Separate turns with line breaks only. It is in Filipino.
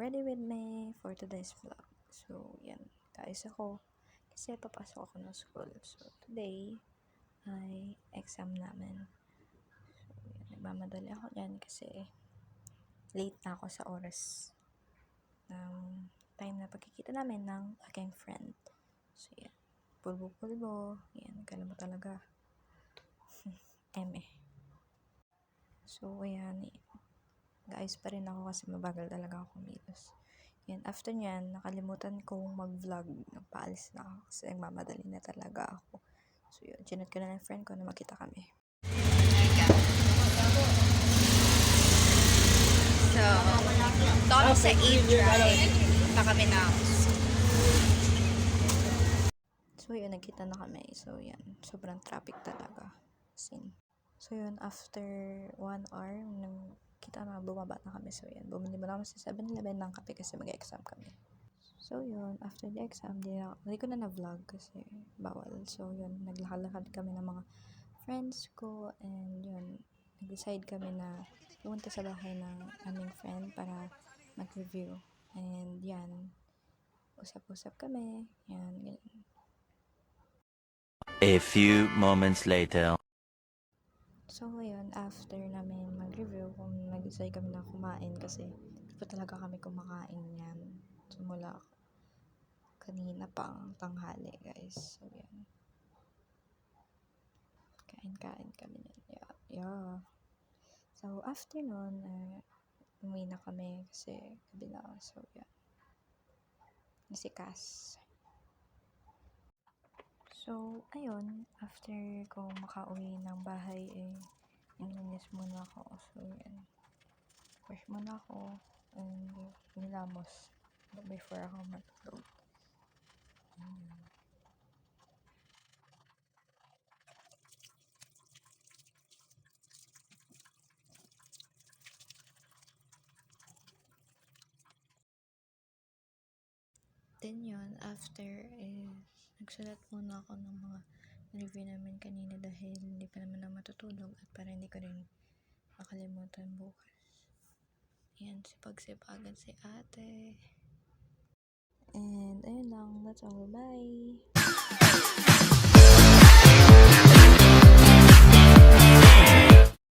ready with me for today's vlog. So, yan. Guys, ako, kasi papasok ako ng school. So, today ay exam namin. So, yan. Nagmamadali ako dyan kasi late na ako sa oras ng time na pagkikita namin ng aking friend. So, yan. Pulbo-pulbo. Yan. Kala mo talaga. So, ayan. Guys pa rin ako kasi mabagal talaga ako kumilos. Yan, after nyan, nakalimutan kong mag-vlog. Nagpaalis na ako kasi nagmamadali na talaga ako. So yun, chinat ko na ng friend ko na magkita kami. So, doon sa E-Drive, punta kami na. So yun, nagkita na kami. So yan, sobrang traffic talaga. So yun, after 1 hour, kita na, bumaba na kami. So yan, bumili mo na kami sa 7-Eleven ng kape kasi mag-exam kami. So yun, after the exam, hindi ko na na-vlog kasi bawal. So yun, naglakad-lakad kami ng mga friends ko and yun, nag-decide kami na pumunta sa bahay ng aming friend para mag-review. And yan, usap-usap kami. Yan, ganyan.
A few moments later.
So, ngayon, after namin mag-review, kung nag-decide kami na kumain kasi hindi pa talaga kami kumakain yan. Simula kanina pang tanghali, guys. So, yan. Kain-kain kami yan. Yeah. So, after nun, umuwi na kami kasi gabi na. So, yan. Nasikas. So, ayun, after ko makauwi ng bahay, nilinis muna ako. So, yan. Wash muna ako and nilamos before ako matulog. Then yun, after nagsulat muna ako ng mga review namin kanina dahil hindi pa naman ako matutulog at para hindi ko rin makalimutan bukas. Ayan, sipag-sipagan si ate. And ayun lang, that's all. Bye!